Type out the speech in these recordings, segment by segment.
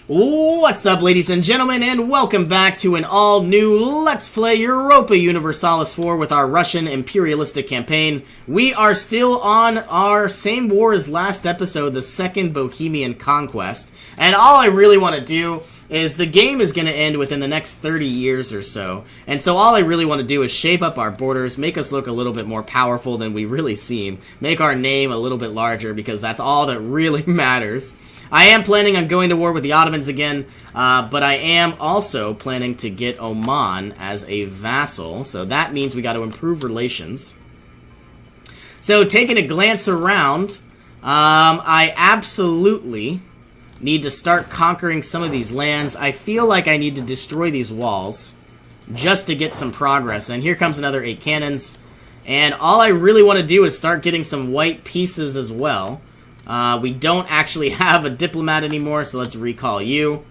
What's up, ladies and gentlemen, and welcome back to an all-new Let's Play Europa Universalis 4 with our Russian imperialistic campaign. We are still on our same war as last episode, the Second Bohemian Conquest, and all I really want to do is the game is going to end within the next 30 years or so, and so all I really want to do is shape up our borders, make us look a little bit more powerful than we really seem, make our name a little bit larger, because that's all that really matters. I am planning on going to war with the Ottomans again, but I am also planning to get Oman as a vassal, so that means we got to improve relations. So, taking a glance around, I absolutely need to start conquering some of these lands. I feel like I need to destroy these walls just to get some progress, and here comes another 8 cannons, and all I really want to do is start getting some white pieces as well. We don't actually have a diplomat anymore, so let's recall you.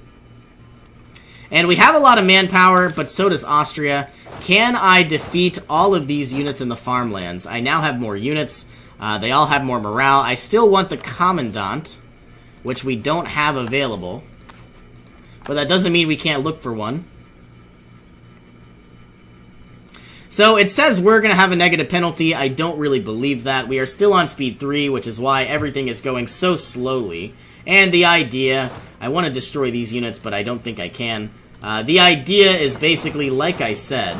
And we have a lot of manpower, but so does Austria. Can I defeat all of these units in the farmlands? I now have more units. They all have more morale. I still want the commandant, which we don't have available. But that doesn't mean we can't look for one. So it says we're going to have a negative penalty. I don't really believe that. We are still on speed 3, which is why everything is going so slowly. And the idea, I want to destroy these units, but I don't think I can. The idea is basically, like I said,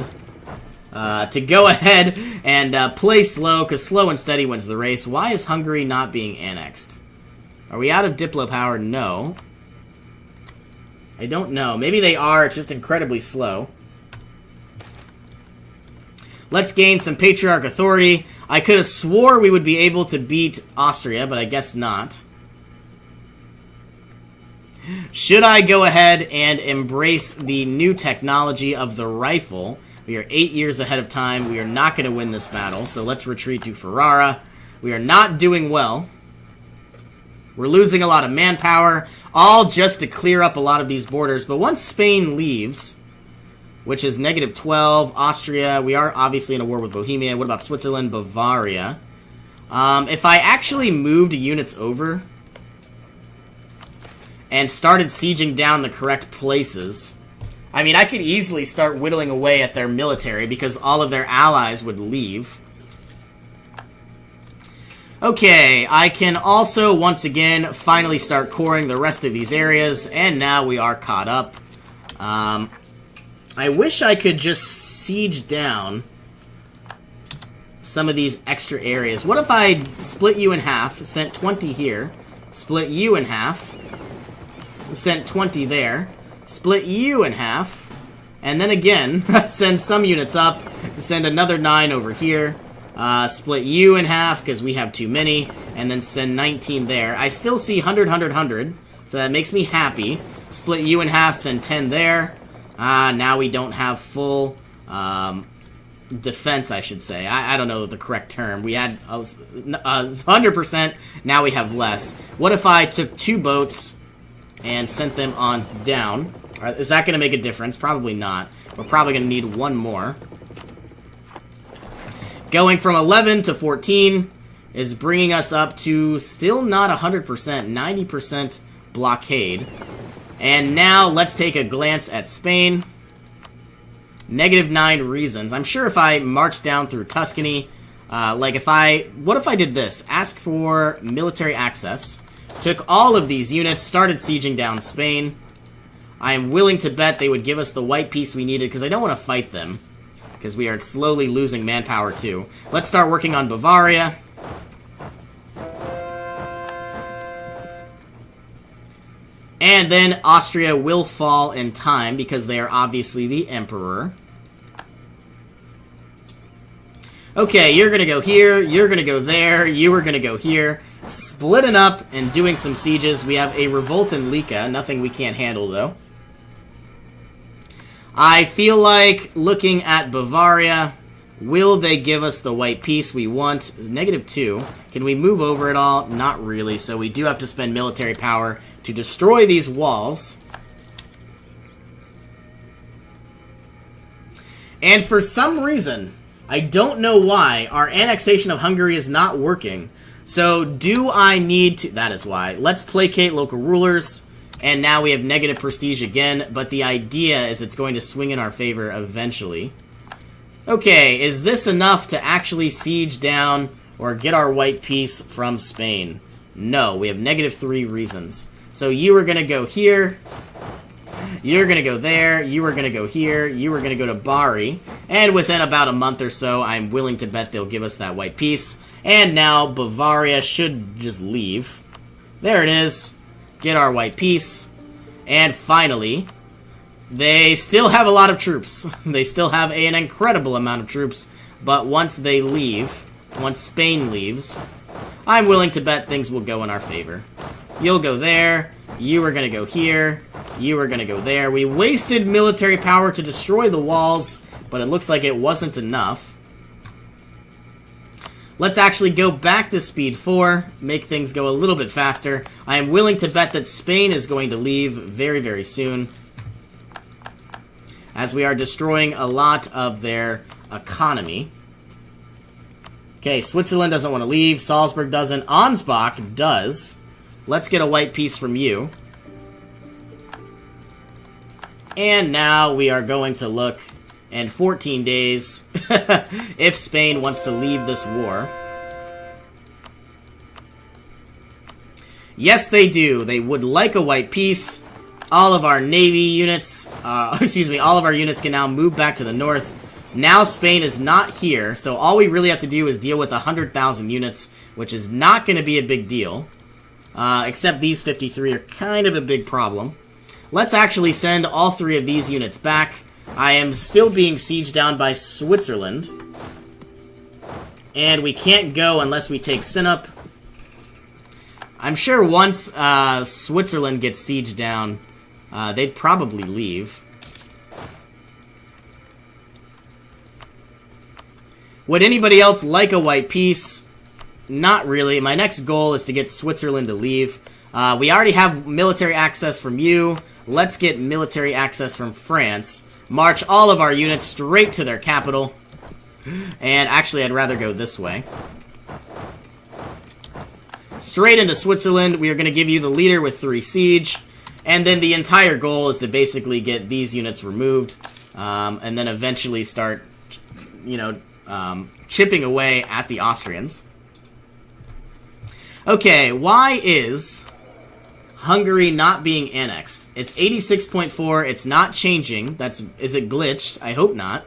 to go ahead and play slow, because slow and steady wins the race. Why is Hungary not being annexed? Are we out of Diplo power? No. I don't know. Maybe they are. It's just incredibly slow. Let's gain some Patriarch authority. I could have swore we would be able to beat Austria, but I guess not. Should I go ahead and embrace the new technology of the rifle? We are 8 years ahead of time. We are not going to win this battle, so let's retreat to Ferrara. We are not doing well. We're losing a lot of manpower, all just to clear up a lot of these borders. But once Spain leaves, which is negative 12, Austria, we are obviously in a war with Bohemia. What about Switzerland, Bavaria? If I actually moved units over and started sieging down the correct places, I mean, I could easily start whittling away at their military because all of their allies would leave. Okay, I can also, once again, finally start coring the rest of these areas, and now we are caught up. I wish I could just siege down some of these extra areas. What if I split you in half, sent 20 here, split you in half, sent 20 there, split you in half, and then again, send some units up, send another 9 over here, split you in half because we have too many, and then send 19 there. I still see 100, 100, 100, so that makes me happy. Split you in half, send 10 there. Now we don't have full defense, I should say. I don't know the correct term. We had 100%, now we have less. What if I took 2 boats and sent them on down? Is that going to make a difference? Probably not. We're probably going to need 1 more. Going from 11 to 14 is bringing us up to still not 100%, 90% blockade. And now, let's take a glance at Spain. Negative 9 reasons. I'm sure if I march down through Tuscany, what if I did this? Ask for military access. Took all of these units, started sieging down Spain. I am willing to bet they would give us the white piece we needed, because I don't want to fight them. Because we are slowly losing manpower too. Let's start working on Bavaria. And then Austria will fall in time because they are obviously the emperor. Okay, you're going to go here, you're going to go there, you are going to go here. Splitting up and doing some sieges. We have a revolt in Lika, nothing we can't handle though. I feel like looking at Bavaria, will they give us the white piece we want? Negative 2. Can we move over at all? Not really, so we do have to spend military power to destroy these walls. And for some reason, I don't know why, our annexation of Hungary is not working. So do I need to... That is why. Let's placate local rulers. And now we have negative prestige again, but the idea is it's going to swing in our favor eventually. Okay, is this enough to actually siege down or get our white piece from Spain? No, we have -3 reasons. So you are going to go here, you're going to go there, you are going to go here, you are going to go to Bari, and within about a month or so, I'm willing to bet they'll give us that white piece. And now Bavaria should just leave. There it is. Get our white piece. And finally, they still have a lot of troops. They still have an incredible amount of troops. But once they leave, once Spain leaves, I'm willing to bet things will go in our favor. You'll go there. You are going to go here. You are going to go there. We wasted military power to destroy the walls, but it looks like it wasn't enough. Let's actually go back to speed 4, make things go a little bit faster. I am willing to bet that Spain is going to leave very, very soon, as we are destroying a lot of their economy. Okay, Switzerland doesn't want to leave. Salzburg doesn't. Ansbach does. Let's get a white piece from you. And now we are going to look in 14 days if Spain wants to leave this war. Yes, they do. They would like a white piece. All of our navy units, all of our units can now move back to the north. Now Spain is not here, so all we really have to do is deal with 100,000 units, which is not going to be a big deal. Except these 53 are kind of a big problem. Let's actually send all 3 of these units back. I am still being sieged down by Switzerland. And we can't go unless we take Sinop. I'm sure once Switzerland gets sieged down, they'd probably leave. Would anybody else like a white piece? Not really. My next goal is to get Switzerland to leave. We already have military access from you. Let's get military access from France. March all of our units straight to their capital. And actually, I'd rather go this way. Straight into Switzerland. We are going to give you the leader with 3 siege. And then the entire goal is to basically get these units removed. And then eventually start, chipping away at the Austrians. Okay, why is Hungary not being annexed? It's 86.4. It's not changing. Is it glitched? I hope not.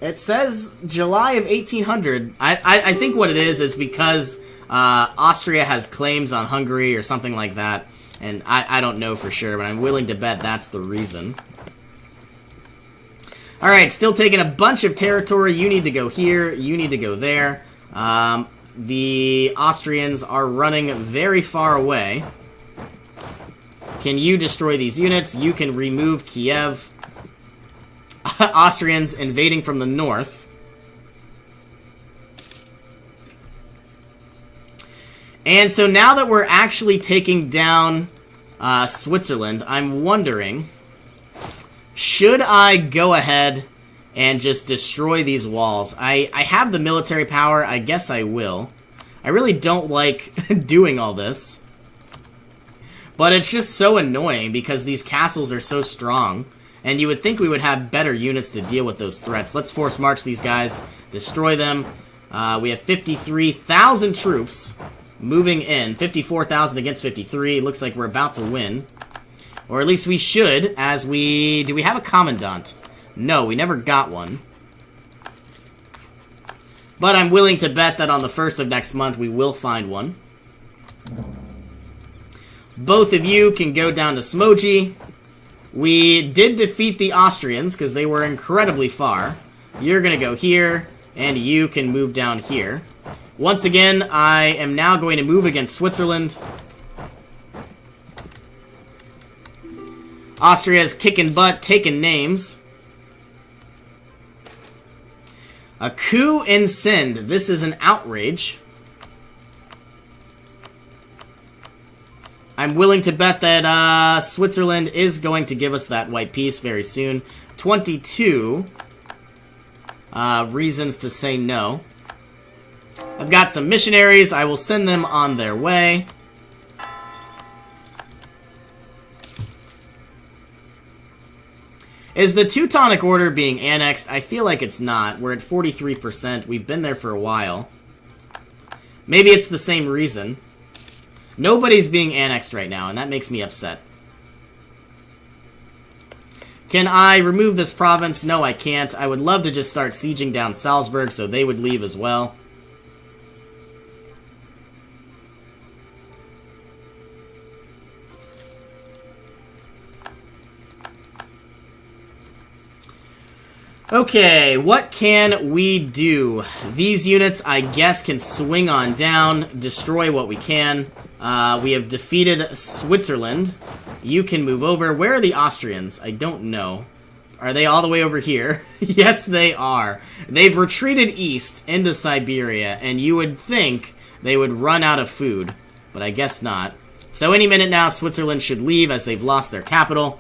It says July of 1800. I think what it is because Austria has claims on Hungary or something like that. And I don't know for sure, but I'm willing to bet that's the reason. Alright, still taking a bunch of territory. You need to go here. You need to go there. The Austrians are running very far away. Can you destroy these units? You can remove Kiev. Austrians invading from the north. And so now that we're actually taking down Switzerland, I'm wondering, should I go ahead and just destroy these walls? I have the military power. I guess I will. I really don't like doing all this. But it's just so annoying because these castles are so strong. And you would think we would have better units to deal with those threats. Let's force march these guys. Destroy them. We have 53,000 troops moving in. 54,000 against 53. Looks like we're about to win. Or at least we should, as we... Do we have a commandant? No, we never got one. But I'm willing to bet that on the 1st of next month we will find one. Both of you can go down to Smoji. We did defeat the Austrians because they were incredibly far. You're going to go here, and you can move down here. Once again, I am now going to move against Switzerland. Austria's kicking butt, taking names. A coup in Sind. This is an outrage. I'm willing to bet that Switzerland is going to give us that white piece very soon. 22 reasons to say no. I've got some missionaries. I will send them on their way. Is the Teutonic Order being annexed? I feel like it's not. We're at 43%. We've been there for a while. Maybe it's the same reason. Nobody's being annexed right now, and that makes me upset. Can I remove this province? No, I can't. I would love to just start sieging down Salzburg so they would leave as well. Okay, what can we do? These units, I guess, can swing on down, destroy what we can. We have defeated Switzerland. You can move over. Where are the Austrians? I don't know. Are they all the way over here? Yes, they are. They've retreated east into Siberia, and you would think they would run out of food, but I guess not. So any minute now, Switzerland should leave as they've lost their capital.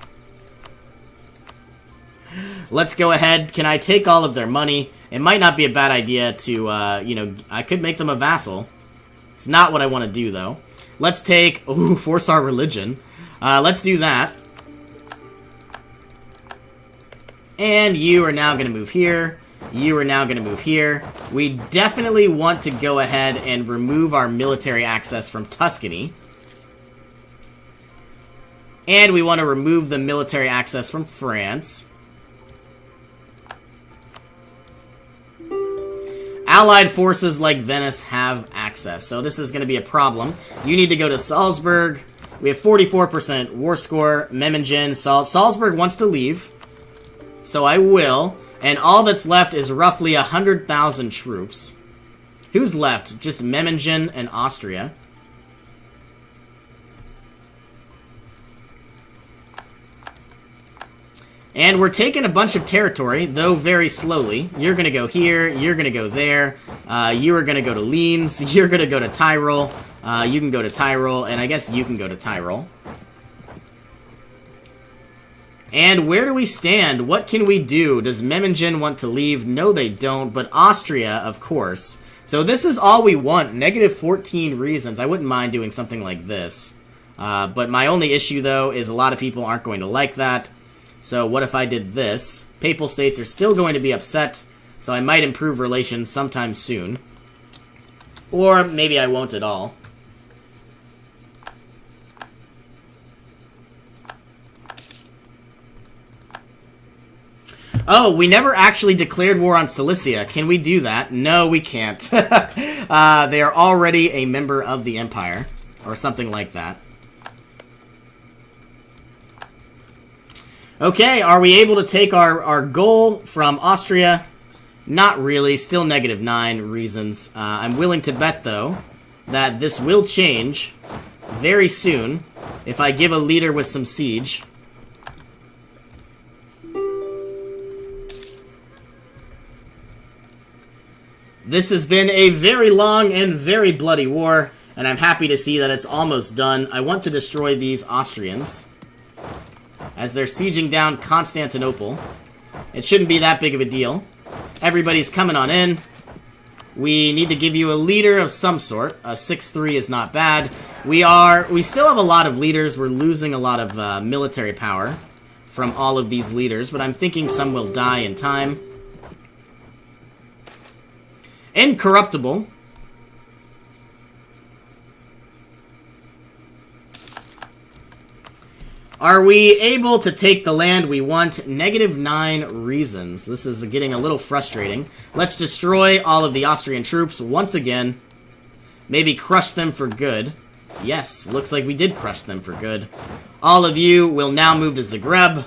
Let's go ahead. Can I take all of their money? It might not be a bad idea to, you know, I could make them a vassal. It's not what I want to do, though. Let's take... Ooh, force our religion. Let's do that. And you are now going to move here. You are now going to move here. We definitely want to go ahead and remove our military access from Tuscany. And we want to remove the military access from France. Allied forces like Venice have access, so this is going to be a problem. You need to go to Salzburg. We have 44% war score. Memmingen, Salzburg wants to leave, so I will. And all that's left is roughly 100,000 troops. Who's left? Just Memmingen and Austria. And we're taking a bunch of territory, though very slowly. You're going to go here, you're going to go there, you are going to go to Linz, you're going to go to Tyrol, you can go to Tyrol, and I guess you can go to Tyrol. And where do we stand? What can we do? Does Memmingen want to leave? No, they don't, but Austria, of course. So this is all we want, negative 14 reasons. I wouldn't mind doing something like this. But my only issue, though, is a lot of people aren't going to like that. So what if I did this? Papal states are still going to be upset, so I might improve relations sometime soon. Or maybe I won't at all. Oh, we never actually declared war on Cilicia. Can we do that? No, we can't. They are already a member of the Empire, or something like that. Okay, are we able to take our goal from Austria? Not really, still negative 9 reasons. I'm willing to bet, though, that this will change very soon if I give a leader with some siege. This has been a very long and very bloody war, and I'm happy to see that it's almost done. I want to destroy these Austrians as they're sieging down Constantinople. It shouldn't be that big of a deal. Everybody's coming on in. We need to give you a leader of some sort. A 6-3 is not bad. We still have a lot of leaders. We're losing a lot of military power from all of these leaders, but I'm thinking some will die in time. Incorruptible. Are we able to take the land we want? Negative 9 reasons. This is getting a little frustrating. Let's destroy all of the Austrian troops once again. Maybe crush them for good. Yes, looks like we did crush them for good. All of you will now move to Zagreb.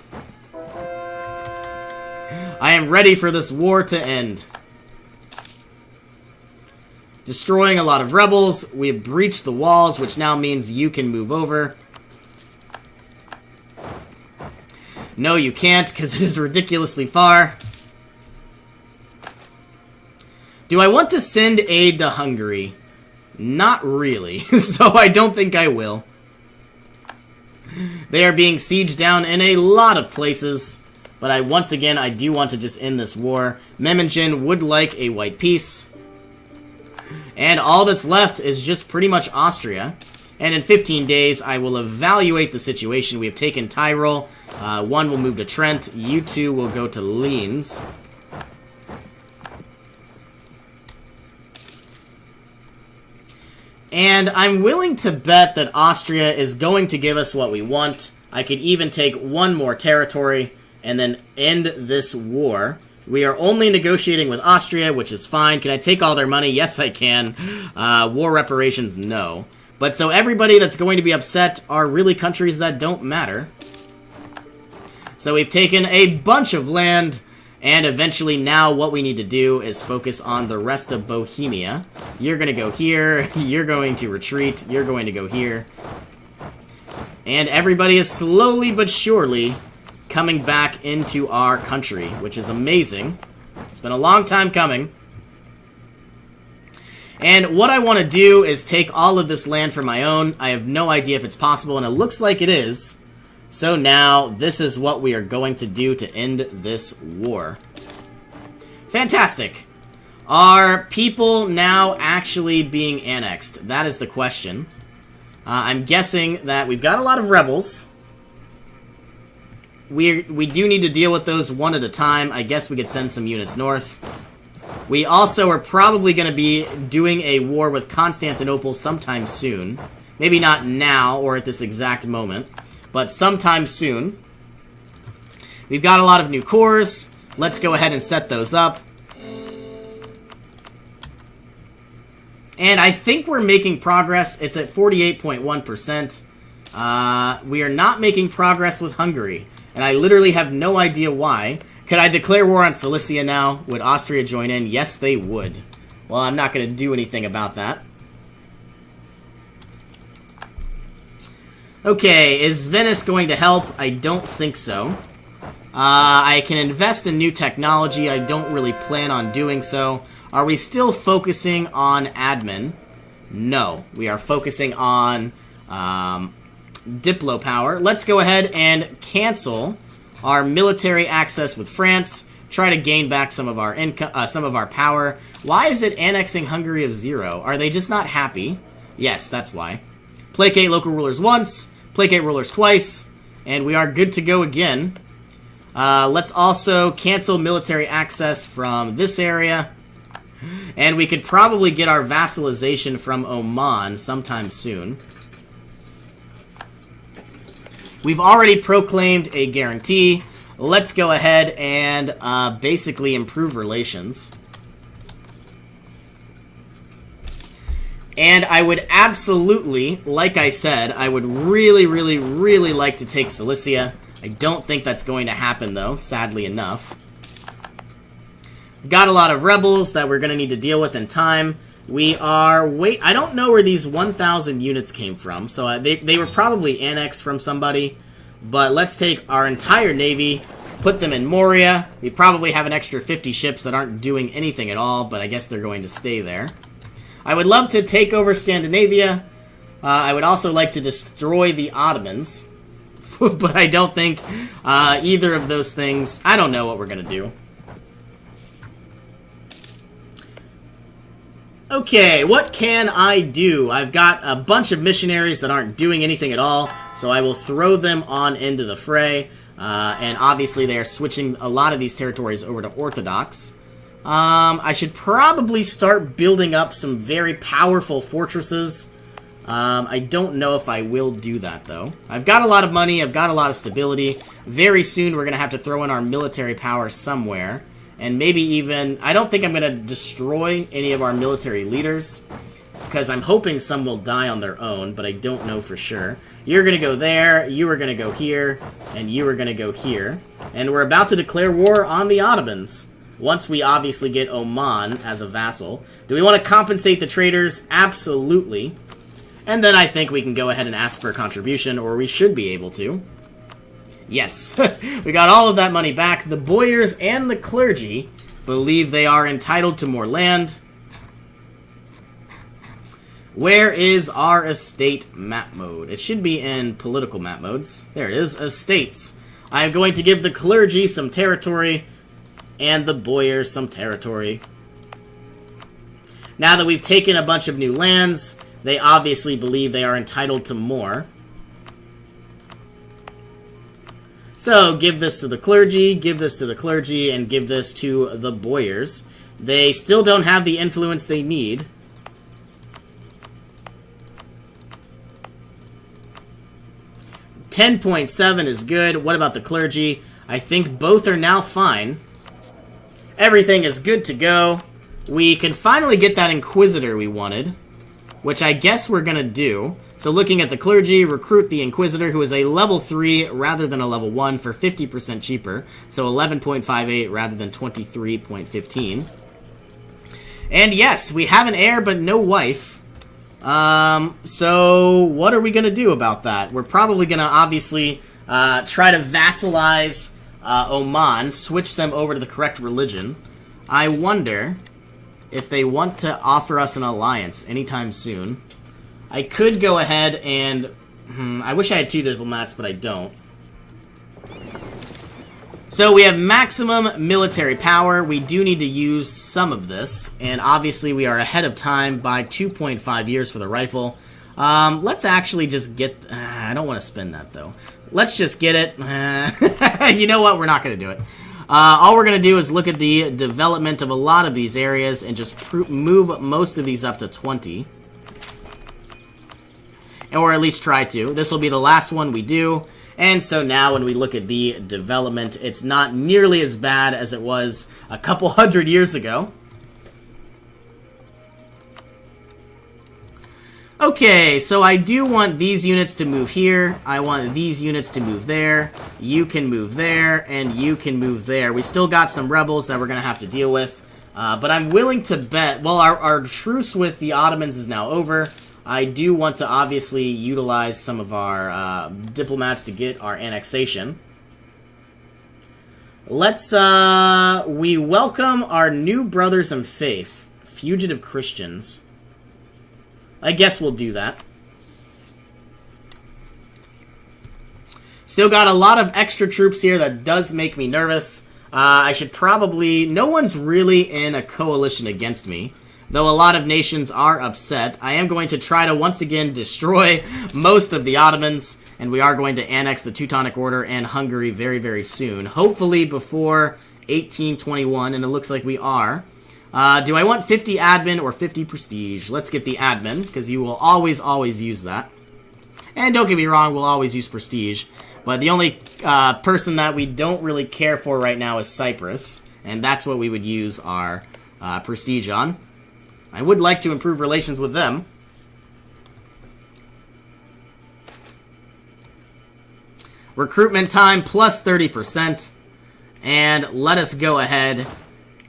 I am ready for this war to end. Destroying a lot of rebels. We have breached the walls, which now means you can move over. No, you can't, because it is ridiculously far. Do I want to send aid to Hungary? Not really, so I don't think I will. They are being sieged down in a lot of places, but once again, I do want to just end this war. Memmingen would like a white peace. And all that's left is just pretty much Austria. And in 15 days, I will evaluate the situation. We have taken Tyrol. One will move to Trent. You two will go to Leens. And I'm willing to bet that Austria is going to give us what we want. I could even take one more territory and then end this war. We are only negotiating with Austria, which is fine. Can I take all their money? Yes, I can. War reparations, no. But so everybody that's going to be upset are really countries that don't matter. So we've taken a bunch of land, and eventually now what we need to do is focus on the rest of Bohemia. You're going to go here, you're going to retreat, you're going to go here. And everybody is slowly but surely coming back into our country, which is amazing. It's been a long time coming. And what I want to do is take all of this land for my own. I have no idea if it's possible, and it looks like it is. So now, this is what we are going to do to end this war. Fantastic! Are people now actually being annexed? That is the question. I'm guessing that we've got a lot of rebels. We do need to deal with those one at a time. I guess we could send some units north. We also are probably going to be doing a war with Constantinople sometime soon. Maybe not now or at this exact moment, but sometime soon. We've got a lot of new cores. Let's go ahead and set those up. And I think we're making progress. It's at 48.1%. We are not making progress with Hungary, and I literally have no idea why. Could I declare war on Cilicia now? Would Austria join in? Yes, they would. Well, I'm not going to do anything about that. Okay, is Venice going to help? I don't think so. I can invest in new technology. I don't really plan on doing so. Are we still focusing on admin? No. We are focusing on Diplo power. Let's go ahead and cancel our military access with France. Try to gain back some of our income, some of our power. Why is it annexing Hungary of 0? Are they just not happy? Yes, that's why. Placate local rulers once, placate rulers twice, and we are good to go again. Let's also cancel military access from this area. And we could probably get our vassalization from Oman sometime soon. We've already proclaimed a guarantee. Let's go ahead and basically improve relations. And I would absolutely, like I said, I would really, really, really like to take Cilicia. I don't think that's going to happen, though, sadly enough. Got a lot of rebels that we're going to need to deal with in time. We are... I don't know where these 1,000 units came from, so they were probably annexed from somebody. But let's take our entire navy, put them in Moria. We probably have an extra 50 ships that aren't doing anything at all, but I guess they're going to stay there. I would love to take over Scandinavia. I would also like to destroy the Ottomans. But I don't think either of those things... I don't know what we're going to do. Okay, what can I do? I've got a bunch of missionaries that aren't doing anything at all, so I will throw them on into the fray. And obviously they are switching a lot of these territories over to Orthodox. I should probably start building up some very powerful fortresses. I don't know if I will do that, though. I've got a lot of money, I've got a lot of stability. Very soon we're going to have to throw in our military power somewhere. And maybe even... I don't think I'm going to destroy any of our military leaders, because I'm hoping some will die on their own, but I don't know for sure. You're going to go there, you are going to go here, and you are going to go here. And we're about to declare war on the Ottomans, once we obviously get Oman as a vassal. Do we want to compensate the traders? Absolutely. And then I think we can go ahead and ask for a contribution, or we should be able to. Yes, we got all of that money back. The boyars and the clergy believe they are entitled to more land. Where is our estate map mode? It should be in political map modes. There it is, estates. I am going to give the clergy some territory and the boyars some territory. Now that we've taken a bunch of new lands, they obviously believe they are entitled to more. So, give this to the clergy, give this to the clergy, and give this to the boyars. They still don't have the influence they need. $10.7 is good. What about the clergy? I think both are now fine. Everything is good to go. We can finally get that Inquisitor we wanted, which I guess we're going to do. So looking at the clergy, recruit the Inquisitor, who is a level 3 rather than a level 1 for 50% cheaper. So 11.58 rather than 23.15. And yes, we have an heir but no wife. So what are we going to do about that? We're probably going to obviously try to vassalize Oman, switch them over to the correct religion. I wonder if they want to offer us an alliance anytime soon. I could go ahead and... I wish I had 2 diplomats, but I don't. So we have maximum military power. We do need to use some of this. And obviously we are ahead of time by 2.5 years for the rifle. Let's actually just get... I don't want to spend that, though. Let's just get it. You know what? We're not going to do it. All we're going to do is look at the development of a lot of these areas and just move most of these up to 20. Or at least try to. This will be the last one we do. And so now when we look at the development, it's not nearly as bad as it was a couple hundred years ago. Okay, so I do want these units to move here. I want these units to move there. You can move there, and you can move there. We still got some rebels that we're going to have to deal with. But I'm willing to bet... Well, our truce with the Ottomans is now over. I do want to obviously utilize some of our diplomats to get our annexation. Let's, we welcome our new brothers in faith, fugitive Christians. I guess we'll do that. Still got a lot of extra troops here that does make me nervous. I should probably... No one's really in a coalition against me. Though a lot of nations are upset, I am going to try to once again destroy most of the Ottomans, and we are going to annex the Teutonic Order and Hungary very, very soon. Hopefully before 1821, and it looks like we are. Do I want 50 admin or 50 prestige? Let's get the admin, because you will always, always use that. And don't get me wrong, we'll always use prestige. But the only person that we don't really care for right now is Cyprus, and that's what we would use our prestige on. I would like to improve relations with them. Recruitment time plus 30%. And let us go ahead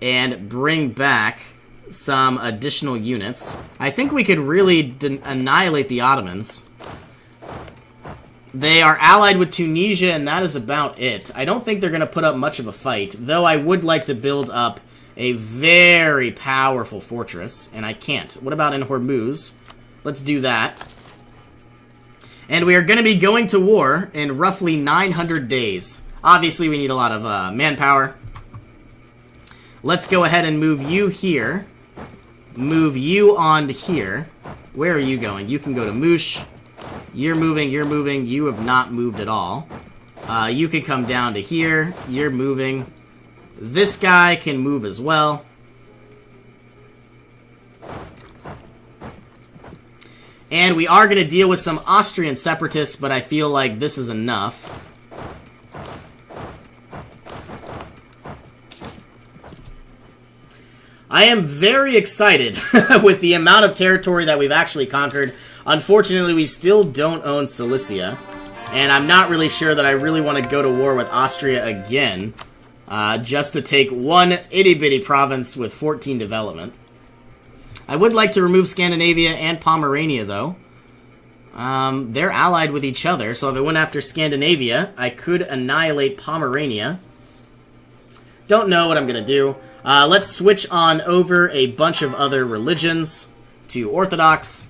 and bring back some additional units. I think we could really annihilate the Ottomans. They are allied with Tunisia, and that is about it. I don't think they're going to put up much of a fight, though I would like to build up a very powerful fortress, and I can't. What about in Hormuz? Let's do that. And we are going to be going to war in roughly 900 days. Obviously, we need a lot of manpower. Let's go ahead and move you here. Move you on here. Where are you going? You can go to Mush. You're moving, you're moving. You have not moved at all. You can come down to here. You're moving. This guy can move as well. And we are going to deal with some Austrian separatists, but I feel like this is enough. I am very excited with the amount of territory that we've actually conquered. Unfortunately, we still don't own Cilicia, and I'm not really sure that I really want to go to war with Austria again. Just to take one itty-bitty province with 14 development. I would like to remove Scandinavia and Pomerania, though. They're allied with each other, so if I went after Scandinavia, I could annihilate Pomerania. Don't know what I'm going to do. Let's switch on over a bunch of other religions to Orthodox.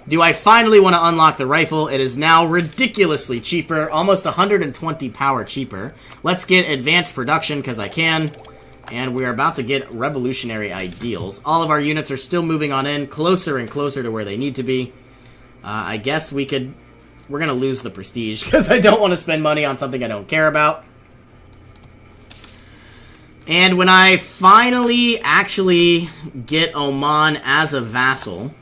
Do I finally want to unlock the rifle? It is now ridiculously cheaper, almost 120 power cheaper. Let's get advanced production, because I can. And we're about to get revolutionary ideals. All of our units are still moving on in, closer and closer to where they need to be. I guess we could... We're going to lose the prestige, because I don't want to spend money on something I don't care about. And when I finally actually get Oman as a vassal,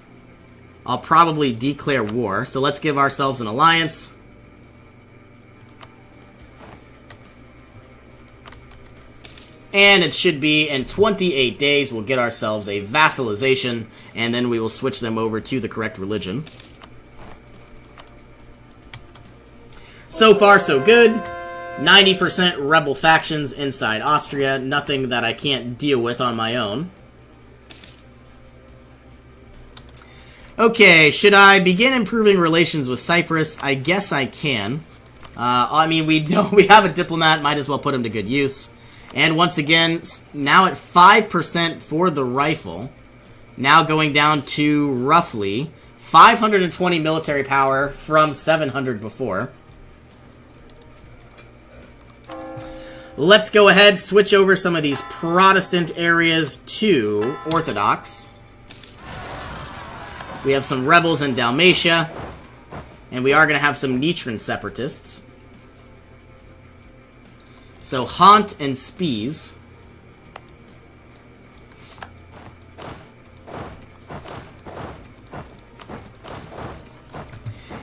I'll probably declare war. So let's give ourselves an alliance. And it should be in 28 days we'll get ourselves a vassalization, and then we will switch them over to the correct religion. So far, so good. 90% rebel factions inside Austria. Nothing that I can't deal with on my own. Okay, should I begin improving relations with Cyprus? I guess I can. I mean, we have a diplomat. Might as well put him to good use. And once again, now at 5% for the rifle. Now going down to roughly 520 military power from 700 before. Let's go ahead, switch over some of these Protestant areas to Orthodox. We have some rebels in Dalmatia, and we are going to have some Nitran separatists. So Haunt and Spies.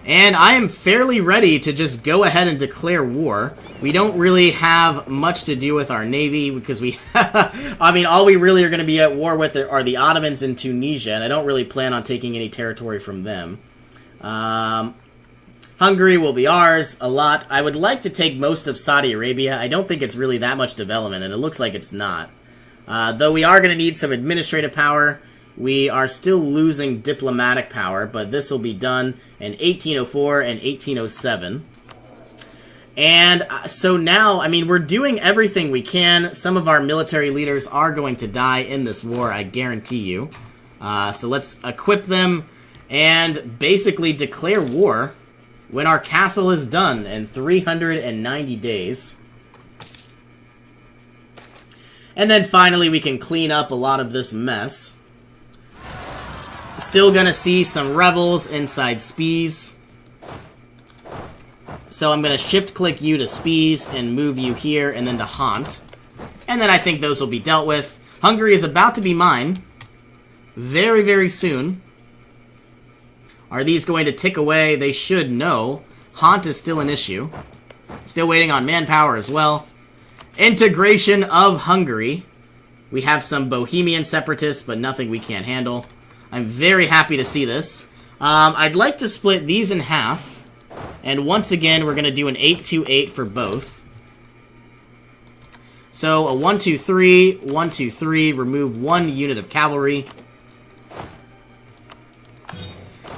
And I am fairly ready to just go ahead and declare war. We don't really have much to do with our navy because we... I mean, all we really are going to be at war with are the Ottomans in Tunisia, and I don't really plan on taking any territory from them. Hungary will be ours, a lot. I would like to take most of Saudi Arabia. I don't think it's really that much development, and it looks like it's not. Though we are going to need some administrative power. We are still losing diplomatic power, but this will be done in 1804 and 1807. And so now, I mean, we're doing everything we can. Some of our military leaders are going to die in this war, I guarantee you. So let's equip them and basically declare war when our castle is done in 390 days. And then finally we can clean up a lot of this mess. Still gonna see some rebels inside Spies. So I'm gonna shift-click you to Spies and move you here and then to Haunt. And then I think those will be dealt with. Hungary is about to be mine. Very, very soon. Are these going to tick away? They should. No. Haunt is still an issue. Still waiting on manpower as well. Integration of Hungary. We have some Bohemian separatists, but nothing we can't handle. I'm very happy to see this. I'd like to split these in half. And once again, we're going to do an 8-2-8 for both. So a 1-2-3, 1-2-3, remove one unit of cavalry.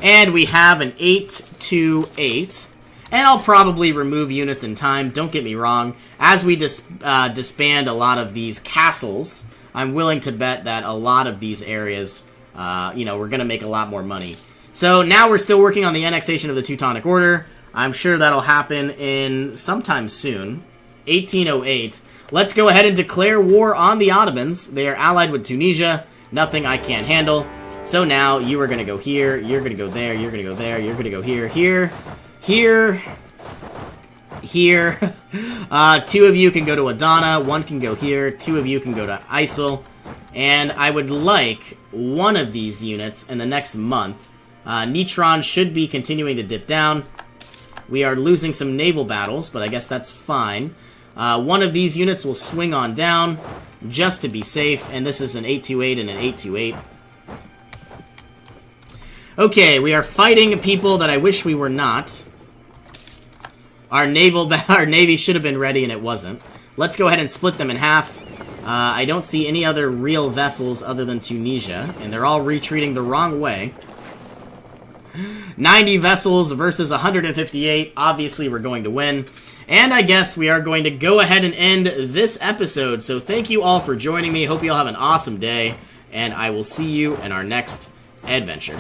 And we have an 8-2-8. And I'll probably remove units in time, don't get me wrong. As we disband a lot of these castles, I'm willing to bet that a lot of these areas, we're going to make a lot more money. So now we're still working on the annexation of the Teutonic Order. I'm sure that'll happen in sometime soon. 1808. Let's go ahead and declare war on the Ottomans. They are allied with Tunisia. Nothing I can't handle. So now you are going to go here, you're going to go there, you're going to go there, you're going to go here, here, here, here. Two of you can go to Adana, one can go here, two of you can go to ISIL. And I would like one of these units in the next month. Nitron should be continuing to dip down. We are losing some naval battles, but I guess that's fine. One of these units will swing on down, just to be safe, and this is an 8-2-8 and an 8-2-8. Okay, we are fighting people that I wish we were not. Our navy should have been ready, and it wasn't. Let's go ahead and split them in half. I don't see any other real vessels other than Tunisia, and they're all retreating the wrong way. 90 vessels versus 158. Obviously, we're going to win. And I guess we are going to go ahead and end this episode. So thank you all for joining me. Hope you all have an awesome day. And I will see you in our next adventure.